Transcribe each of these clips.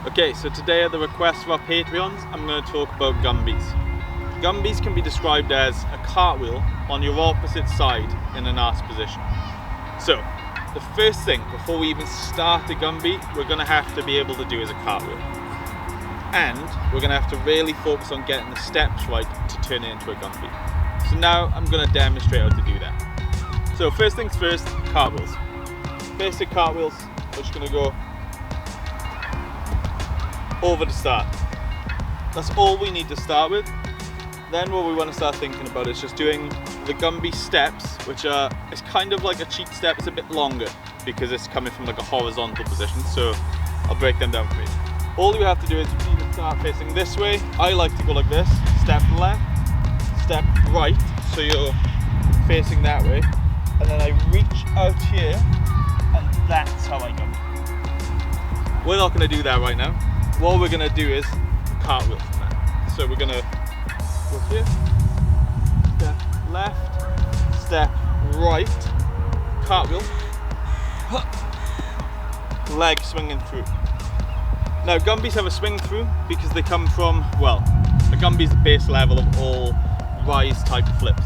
Okay, so today at the request of our Patreons, I'm going to talk about Gumbis. Gumbis can be described as a cartwheel on your opposite side in an arse position. So, the first thing before we even start a Gumby, we're going to have to be able to do is a cartwheel. And we're going to have to really focus on getting the steps right to turn it into a Gumby. So now I'm going to demonstrate how to do that. So first things first, cartwheels. Basic cartwheels, we're just going to go over the start. That's all we need to start with. Then what we want to start thinking about is just doing the Gumby steps, which are, it's kind of like a cheat step. It's a bit longer because it's coming from like a horizontal position, so I'll break them down for you. All you have to do is either start facing this way. I like to go like this, step left, step right, so you're facing that way, and then I reach out here, and that's how I go. We're not going to do that right now. What we're going to do is cartwheels from that. So we're going to go here, step left, step right, cartwheel, leg swinging through. Now Gumbis have a swing through because they come from, well, a Gumby is the base level of all Raiz type flips.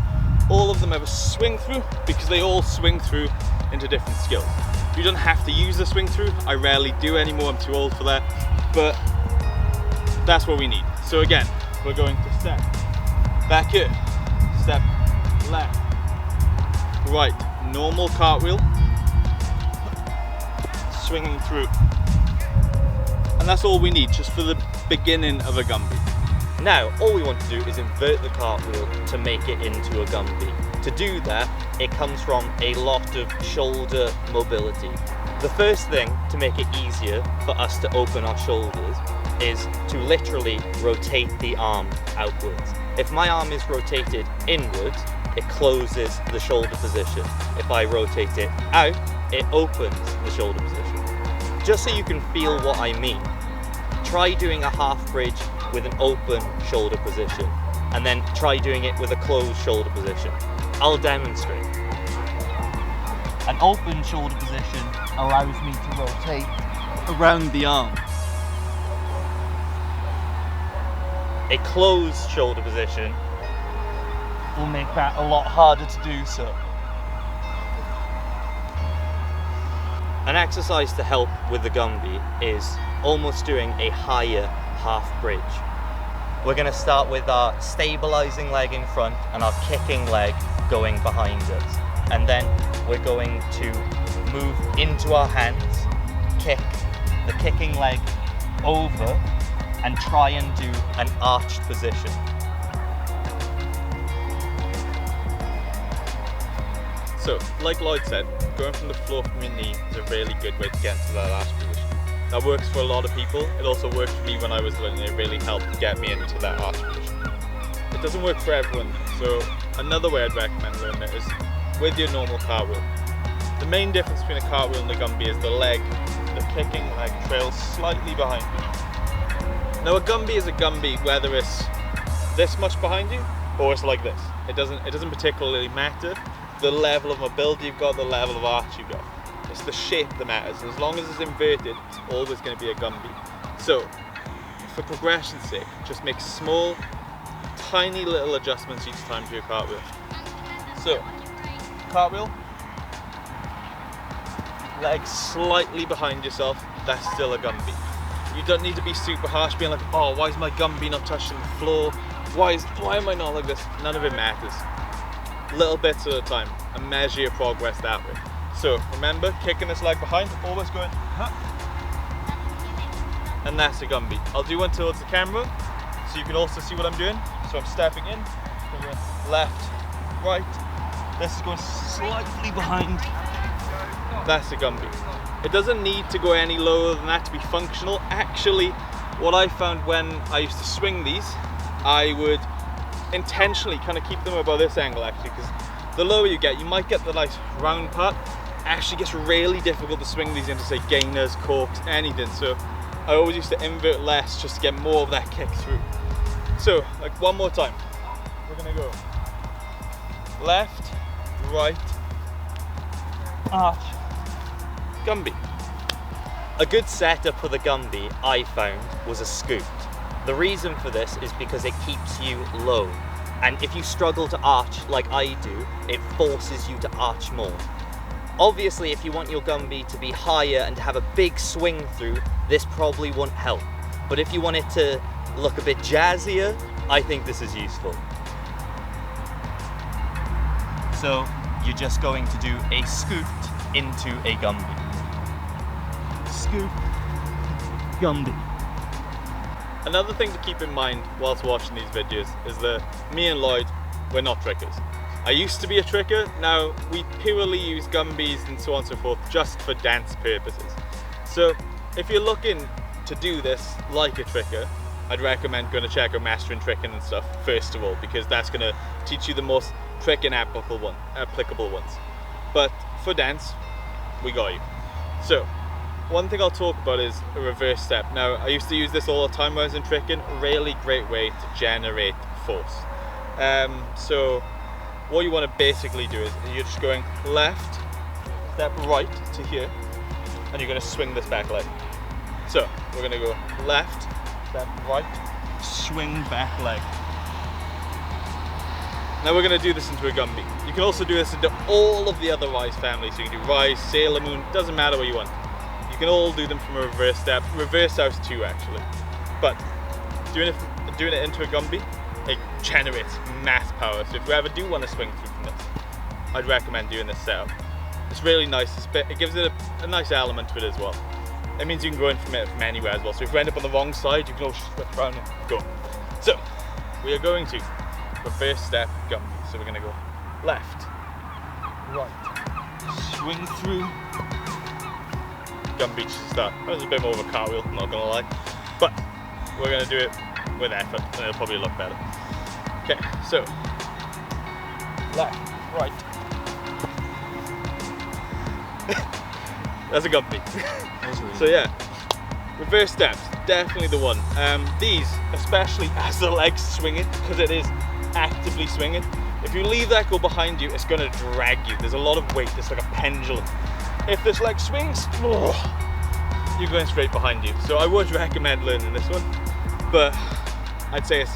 All of them have a swing through because they all swing through into different skills. You don't have to use the swing through. I rarely do anymore, I'm too old for that, but that's what we need. So again, we're going to step back here, step left, right, normal cartwheel, swinging through. And that's all we need, just for the beginning of a Gumby. Now, all we want to do is invert the cartwheel to make it into a Gumby. To do that, it comes from a lot of shoulder mobility. The first thing to make it easier for us to open our shoulders is to literally rotate the arm outwards. If my arm is rotated inwards, it closes the shoulder position. If I rotate it out, it opens the shoulder position. Just so you can feel what I mean, try doing a half bridge with an open shoulder position, and then try doing it with a closed shoulder position. I'll demonstrate. An open shoulder position allows me to rotate around the arm. A closed shoulder position will make that a lot harder to do so. An exercise to help with the Gumby is almost doing a higher half bridge. We're going to start with our stabilizing leg in front and our kicking leg going behind us. And then we're going to move into our hands, kick the kicking leg over, and try and do an arched position. So, like Lloyd said, going from the floor from your knee is a really good way to get into that arch position. That works for a lot of people. It also worked for me when I was learning. It really helped get me into that arch position. It doesn't work for everyone, so another way I'd recommend learning it is with your normal cartwheel. The main difference between a cartwheel and a Gumby is the leg, the kicking leg trails slightly behind you. Now a Gumby is a Gumby whether it's this much behind you or it's like this. It doesn't particularly matter the level of mobility you've got, the level of arch you've got. It's the shape that matters. As long as it's inverted, it's always going to be a Gumby. So, for progression's sake, just make small, tiny little adjustments each time to your cartwheel. So, cartwheel, legs slightly behind yourself, that's still a Gumby. You don't need to be super harsh, being like, oh, why is my Gumby not touching the floor? Why am I not like this? None of it matters. Little bits at a time, and measure your progress that way. So remember, kicking this leg behind, always going, huh, and that's a Gumby. I'll do one towards the camera, so you can also see what I'm doing. So I'm stepping in, going left, right. This is going slightly behind. That's a Gumby. It doesn't need to go any lower than that to be functional. Actually, what I found when I used to swing these, I would intentionally kind of keep them above this angle actually, because the lower you get, you might get the nice round part. It actually gets really difficult to swing these into, say, gainers, corks, anything. So I always used to invert less just to get more of that kick through. So, like one more time. We're gonna go left, right, arch, Gumby. A good setup for the gumby, I found, was a scoot. The reason for this is because it keeps you low. And if you struggle to arch like I do, it forces you to arch more. Obviously, if you want your gumby to be higher and to have a big swing through, this probably won't help. But if you want it to look a bit jazzier, I think this is useful. So you're just going to do a scoot into a gumby. Scoot, gumby. Another thing to keep in mind whilst watching these videos is that me and Lloyd, we're not trickers. I used to be a tricker, now we purely use gumbies and so on and so forth just for dance purposes. So if you're looking to do this like a tricker, I'd recommend going to check out mastering tricking and stuff first of all, because that's going to teach you the most tricking applicable ones. But for dance, we got you. So one thing I'll talk about is a reverse step. Now, I used to use this all the time when I was in tricking. Really great way to generate force. So what you want to basically do is you're just going left, step right to here, and you're going to swing this back leg. So we're going to go left, step right, swing back leg. Now we're going to do this into a gumby. You can also do this into all of the other Raiz families. So you can do Raiz, Sailor Moon, doesn't matter what you want. You can all do them from a reverse step. Reverse house too, actually. But doing it into a gumby, it generates mass power. So if you ever do want to swing through from this, I'd recommend doing this setup. It's really nice. It gives it a nice element to it as well. It means you can go in from it from anywhere as well. So if you end up on the wrong side, you can always flip around and go. So we are going to reverse step gumby. So we're going to go left, right, swing through, gumby to start. That was a bit more of a cartwheel, I'm not going to lie. But we're going to do it with effort and it'll probably look better. Okay, so left, right. That's a gumby. So yeah, reverse steps, definitely the one. These, especially as the leg's swinging, because it is actively swinging. If you leave that go behind you, it's going to drag you. There's a lot of weight, it's like a pendulum. If this leg swings, you're going straight behind you. So I would recommend learning this one, but I'd say it's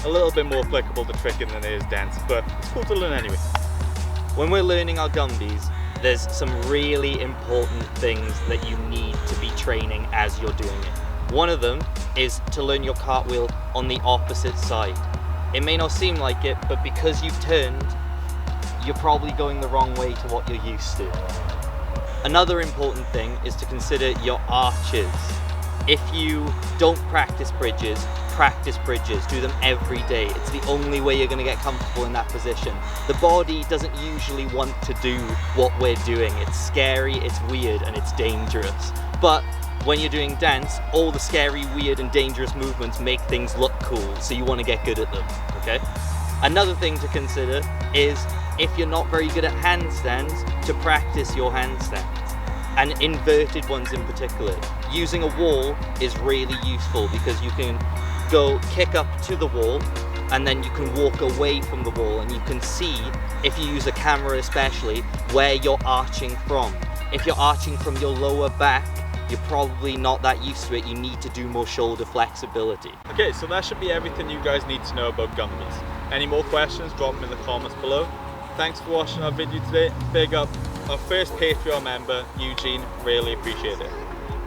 a little bit more applicable to tricking than it is dance, but it's cool to learn anyway. When we're learning our gumbies, there's some really important things that you need to be training as you're doing it. One of them is to learn your cartwheel on the opposite side. It may not seem like it, but because you've turned, you're probably going the wrong way to what you're used to. Another important thing is to consider your arches. If you don't practice bridges, do them every day. It's the only way you're going to get comfortable in that position. The body doesn't usually want to do what we're doing. It's scary, it's weird, and it's dangerous. But when you're doing dance, all the scary, weird, and dangerous movements make things look cool, so you want to get good at them, okay? Another thing to consider is if you're not very good at handstands, to practice your handstands. And inverted ones in particular. Using a wall is really useful because you can go kick up to the wall and then you can walk away from the wall, and you can see, if you use a camera especially, where you're arching from. If you're arching from your lower back, you're probably not that used to it. You need to do more shoulder flexibility. Okay, so that should be everything you guys need to know about gumbies. Any more questions, drop them in the comments below. Thanks for watching our video today. Big up our first Patreon member, Eugene. Really appreciate it.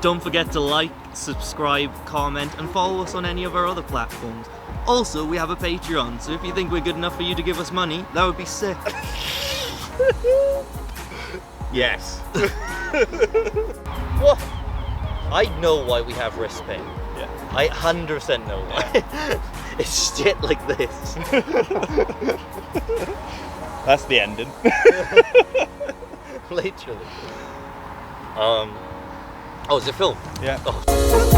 Don't forget to like, subscribe, comment, and follow us on any of our other platforms. Also, we have a Patreon, so if you think we're good enough for you to give us money, that would be sick. Yes. What? I know why we have wrist pain. Yeah. I 100% know why. It's shit like this. That's the ending. Literally. Oh, is it film? Yeah. Oh.